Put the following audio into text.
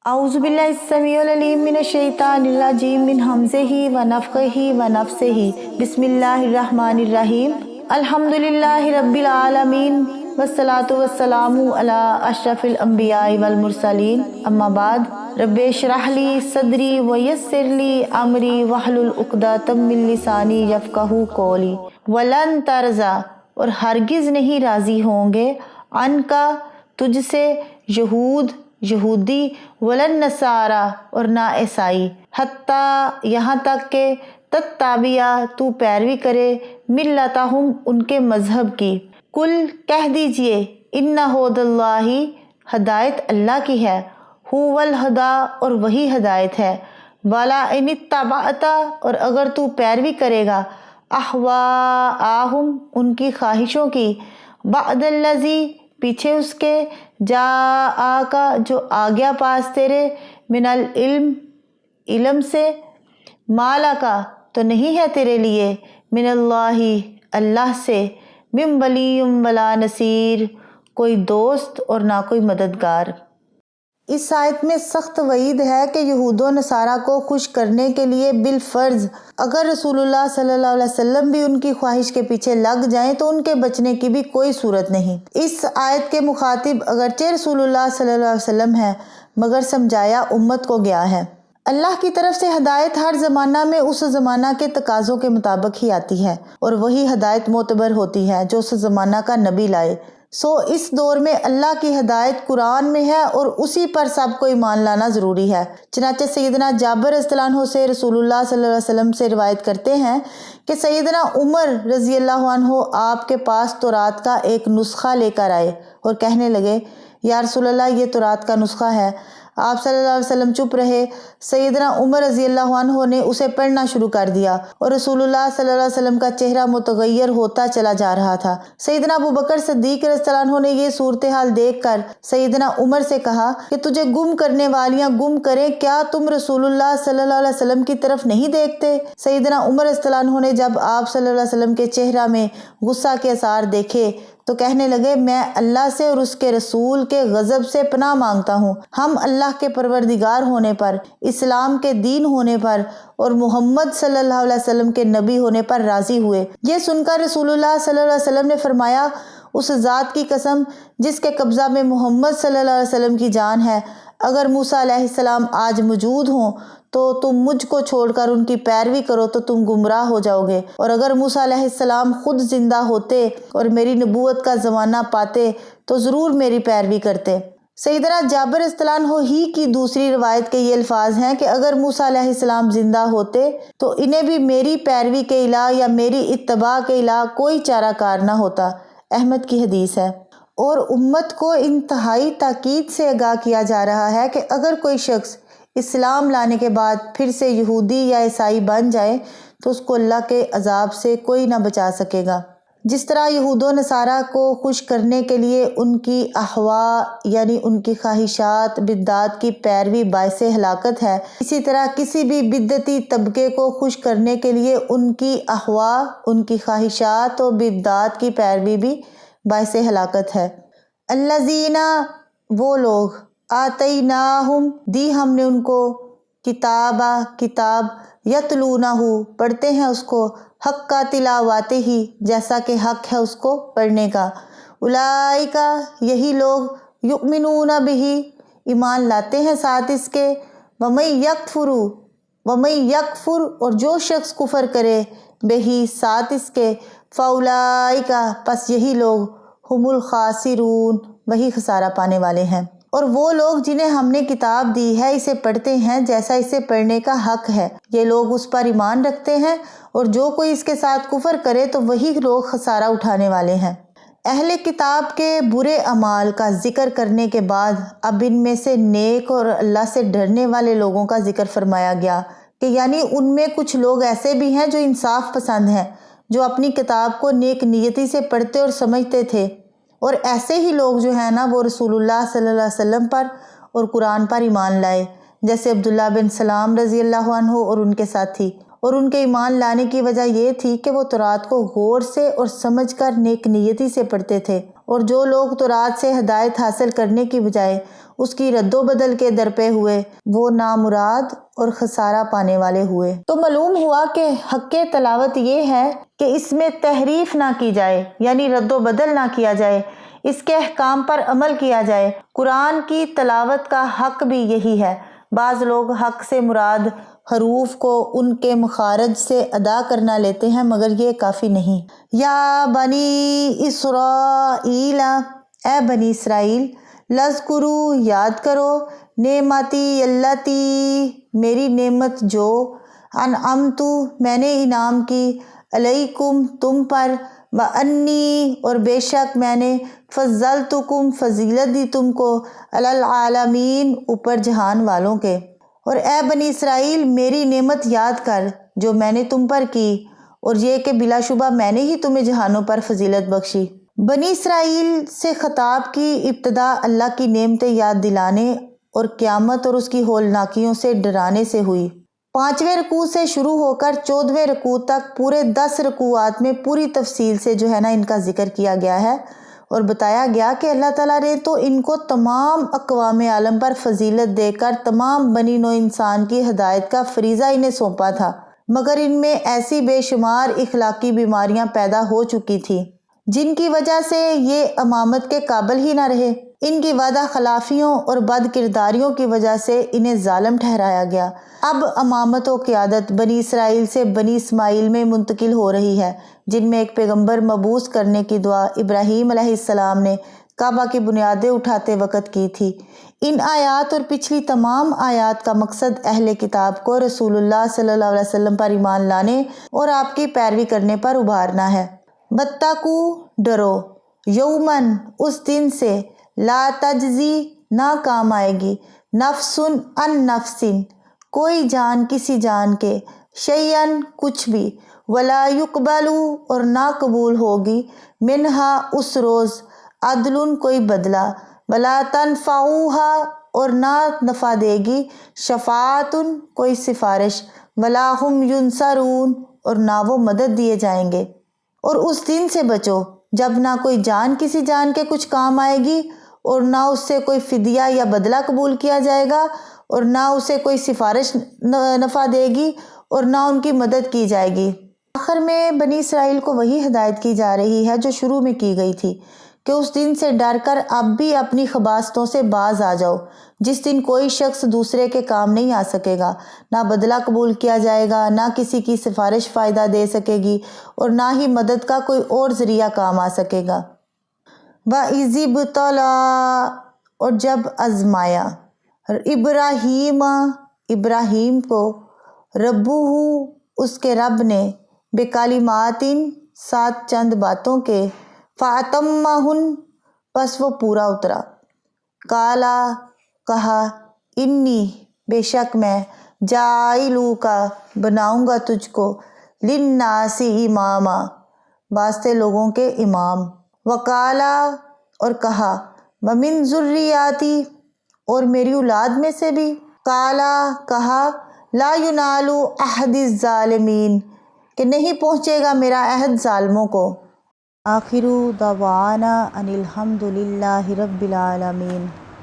اعوذ باللہ السمیع العلیم من الشیطان الرجیم من ہمزہ و نفخہ و نفثہ بسم اللہ الرحمن الرحیم الحمدللہ رب العالمین والصلاة والسلام علی اشرف الانبیاء والمرسلین اما بعد رب اشرح لی صدری ویسر لی امری واحلل عقدۃ من لسانی یفقہوا قولی ولن ترضی اور ہرگز نہیں راضی ہوں گے ان کا تجھ سے یہودی ولن نصارا اور نہ عیسائی حتیٰ یہاں تک کہ تتبع تو پیروی کرے ملتہم ان کے مذہب کی کل کہہ دیجئے ان ہدی اللہ ہدایت اللہ کی ہے هو الہدی اور وہی ہدایت ہے والا ان اتبعت اور اگر تو پیروی کرے گا اہواءہم ان کی خواہشوں کی بعد الذی پیچھے اس کے جاءک جو آ گیا پاس تیرے من العلم علم سے مالکا تو نہیں ہے تیرے لیے من اللہ اللہ سے من ولی ولا نصیر کوئی دوست اور نہ کوئی مددگار۔ اس آیت میں سخت وعید ہے کہ یہود و نصارہ کو خوش کرنے کے لیے بالفرض اگر رسول اللہ صلی اللہ علیہ وسلم بھی ان کی خواہش کے پیچھے لگ جائیں تو ان کے بچنے کی بھی کوئی صورت نہیں۔ اس آیت کے مخاطب اگرچہ رسول اللہ صلی اللہ علیہ وسلم ہے مگر سمجھایا امت کو گیا ہے۔ اللہ کی طرف سے ہدایت ہر زمانہ میں اس زمانہ کے تقاضوں کے مطابق ہی آتی ہے اور وہی ہدایت معتبر ہوتی ہے جو اس زمانہ کا نبی لائے۔ اس دور میں اللہ کی ہدایت قرآن میں ہے اور اسی پر سب کو ایمان لانا ضروری ہے۔ چنانچہ سیدنا جابر رضی اللہ عنہ سے رسول اللہ صلی اللہ علیہ وسلم سے روایت کرتے ہیں کہ سیدنا عمر رضی اللہ عنہ آپ کے پاس تورات کا ایک نسخہ لے کر آئے اور کہنے لگے یا رسول اللہ یہ تورات کا نسخہ ہے۔ آپ صلی اللہ علیہ وسلم چپ رہے۔ سیدنا عمر رضی اللہ عنہ نے اسے پڑھنا شروع کر دیا اور رسول اللہ صلی اللہ علیہ وسلم کا چہرہ متغیر ہوتا چلا جا رہا تھا۔ سیدنا ابو بکر صدیق رضی اللہ عنہ نے یہ صورتحال دیکھ کر سیدنا عمر سے کہا کہ تجھے گم کرنے والیاں گم کریں، کیا تم رسول اللہ صلی اللہ علیہ وسلم کی طرف نہیں دیکھتے؟ سیدنا عمر رضی اللہ عنہ نے جب آپ صلی اللہ علیہ وسلم کے چہرہ میں غصہ کے آثار دیکھے تو کہنے لگے میں اللہ سے اور اس کے رسول کے غضب سے پناہ مانگتا ہوں۔ ہم اللہ کے پروردگار ہونے پر، اسلام کے دین ہونے پر اور محمد صلی اللہ علیہ وسلم کے نبی ہونے پر راضی ہوئے۔ یہ سن کر رسول اللہ صلی اللہ علیہ وسلم نے فرمایا اس ذات کی قسم جس کے قبضہ میں محمد صلی اللہ علیہ وسلم کی جان ہے، اگر موسیٰ علیہ السلام آج موجود ہوں تو تم مجھ کو چھوڑ کر ان کی پیروی کرو تو تم گمراہ ہو جاؤ گے، اور اگر موسیٰ علیہ السلام خود زندہ ہوتے اور میری نبوت کا زمانہ پاتے تو ضرور میری پیروی کرتے۔ سیدنا جابر رضی اللہ عنہ ہی کی دوسری روایت کے یہ الفاظ ہیں کہ اگر موسیٰ علیہ السلام زندہ ہوتے تو انہیں بھی میری پیروی کے علاوہ یا میری اتباع کے علاوہ کوئی چارہ کار نہ ہوتا۔ احمد کی حدیث ہے۔ اور امت کو انتہائی تاکید سے آگاہ کیا جا رہا ہے کہ اگر کوئی شخص اسلام لانے کے بعد پھر سے یہودی یا عیسائی بن جائے تو اس کو اللہ کے عذاب سے کوئی نہ بچا سکے گا۔ جس طرح یہود و نصارہ کو خوش کرنے کے لیے ان کی اہواء یعنی ان کی خواہشات بدعات کی پیروی باعث ہلاکت ہے، اسی طرح کسی بھی بدعتی طبقے کو خوش کرنے کے لیے ان کی اہواء، ان کی خواہشات و بدعات کی پیروی بھی باعث ہلاکت ہے۔ الذین وہ لوگ آتیناہم دی ہم نے ان کو کتاب یتلونہ پڑھتے ہیں اس کو حق کا تلاواتہ ہی جیسا کہ حق ہے اس کو پڑھنے کا، اولئک یہی لوگ یؤمنون بہ ایمان لاتے ہیں ساتھ اس کے، ومن یکفر اور جو شخص کفر کرے بہ ساتھ اس کے، فاولئک پس یہی لوگ ہم الخاسرون وہی خسارہ پانے والے ہیں۔ اور وہ لوگ جنہیں ہم نے کتاب دی ہے اسے پڑھتے ہیں جیسا اسے پڑھنے کا حق ہے، یہ لوگ اس پر ایمان رکھتے ہیں، اور جو کوئی اس کے ساتھ کفر کرے تو وہی لوگ خسارہ اٹھانے والے ہیں۔ اہل کتاب کے برے اعمال کا ذکر کرنے کے بعد اب ان میں سے نیک اور اللہ سے ڈرنے والے لوگوں کا ذکر فرمایا گیا کہ یعنی ان میں کچھ لوگ ایسے بھی ہیں جو انصاف پسند ہیں، جو اپنی کتاب کو نیک نیتی سے پڑھتے اور سمجھتے تھے، اور ایسے ہی لوگ جو ہیں نا وہ رسول اللہ صلی اللہ علیہ وسلم پر اور قرآن پر ایمان لائے، جیسے عبداللہ بن سلام رضی اللہ عنہ اور ان کے ساتھی۔ اور ان کے ایمان لانے کی وجہ یہ تھی کہ وہ تورات کو غور سے اور سمجھ کر نیک نیتی سے پڑھتے تھے اور جو لوگ تورات سے ہدایت حاصل کرنے کی بجائے اس کی رد و بدل کے درپے ہوئے وہ نامراد اور خسارہ پانے والے ہوئے۔ تو معلوم ہوا کہ حق تلاوت یہ ہے کہ اس میں تحریف نہ کی جائے، یعنی رد و بدل نہ کیا جائے، اس کے احکام پر عمل کیا جائے۔ قرآن کی تلاوت کا حق بھی یہی ہے۔ بعض لوگ حق سے مراد حروف کو ان کے مخارج سے ادا کرنا لیتے ہیں، مگر یہ کافی نہیں۔ یا بنی اسرائیل، اے بنی اسرائیل، لذکرو، یاد کرو، نعمتی التی، میری نعمت جو، انعمتو، میں نے انعام کی، علیکم، تم پر، وانی، اور بے شک میں نے، فضلتکم، فضیلت دی تم کو، علی العالمین، اوپر جہان والوں کے۔ اور اے بنی اسرائیل، میری نعمت یاد کر جو میں نے تم پر کی، اور یہ کہ بلا شبہ میں نے ہی تمہیں جہانوں پر فضیلت بخشی۔ بنی اسرائیل سے خطاب کی ابتدا اللہ کی نعمتیں یاد دلانے اور قیامت اور اس کی ہولناکیوں سے ڈرانے سے ہوئی۔ 5ویں رکوع سے شروع ہو کر 14ویں رکوع تک پورے 10 رکوعات میں پوری تفصیل سے جو ہے نا ان کا ذکر کیا گیا ہے، اور بتایا گیا کہ اللہ تعالیٰ نے تو ان کو تمام اقوام عالم پر فضیلت دے کر تمام بنی نوع انسان کی ہدایت کا فریضہ انہیں سونپا تھا، مگر ان میں ایسی بے شمار اخلاقی بیماریاں پیدا ہو چکی تھیں جن کی وجہ سے یہ امامت کے قابل ہی نہ رہے۔ ان کی وعدہ خلافیوں اور بد کرداریوں کی وجہ سے انہیں ظالم ٹھہرایا گیا۔ اب امامت و قیادت بنی اسرائیل سے بنی اسماعیل میں منتقل ہو رہی ہے، جن میں ایک پیغمبر مبعوث کرنے کی دعا ابراہیم علیہ السلام نے کعبہ کی بنیادیں اٹھاتے وقت کی تھی۔ ان آیات اور پچھلی تمام آیات کا مقصد اہل کتاب کو رسول اللہ صلی اللہ علیہ وسلم پر ایمان لانے اور آپ کی پیروی کرنے پر ابھارنا ہے۔ واتقوا، ڈرو، یومن، اس دن سے، لا تجزی، نہ کام آئے گی، نفس عن نفس، کوئی جان کسی جان کے، شیئن، کچھ بھی، ولا یقبل، اور نہ قبول ہوگی، منہا، اس روز، عدل، کوئی بدلہ، ولا تنفعوہا، اور نہ نفع دے گی، شفاعت، کوئی سفارش، ولا ہم ینصرون، اور نہ وہ مدد دیے جائیں گے۔ اور اس دن سے بچو جب نہ کوئی جان کسی جان کے کچھ کام آئے گی، اور نہ اس سے کوئی فدیہ یا بدلہ قبول کیا جائے گا، اور نہ اسے کوئی سفارش نفع دے گی، اور نہ ان کی مدد کی جائے گی۔ آخر میں بنی اسرائیل کو وہی ہدایت کی جا رہی ہے جو شروع میں کی گئی تھی کہ اس دن سے ڈر کر اب بھی اپنی خباثتوں سے باز آ جاؤ، جس دن کوئی شخص دوسرے کے کام نہیں آ سکے گا، نہ بدلہ قبول کیا جائے گا، نہ کسی کی سفارش فائدہ دے سکے گی، اور نہ ہی مدد کا کوئی اور ذریعہ کام آ سکے گا۔ وَإِذِ ابْتَلَىٰ، اور جب آزمایا، ابراہیم کو، ربہ، اس کے رب نے، بکلمات، ساتھ چند باتوں کے، فَأَتَمَّہُنَّ، پس وہ پورا اترا، قالا، کہا، انی، بے شک میں، جاعلوک، بناؤں گا تجھ کو، للناس اماما، واسطے لوگوں کے امام، وقالا، اور کہا، ومن ذریاتی، اور میری اولاد میں سے بھی، قالا، کہا، لا ینال عہد الظالمین، کہ نہیں پہنچے گا میرا عہد ظالموں کو۔ آخر دعوانا ان الحمد للہ رب العالمین۔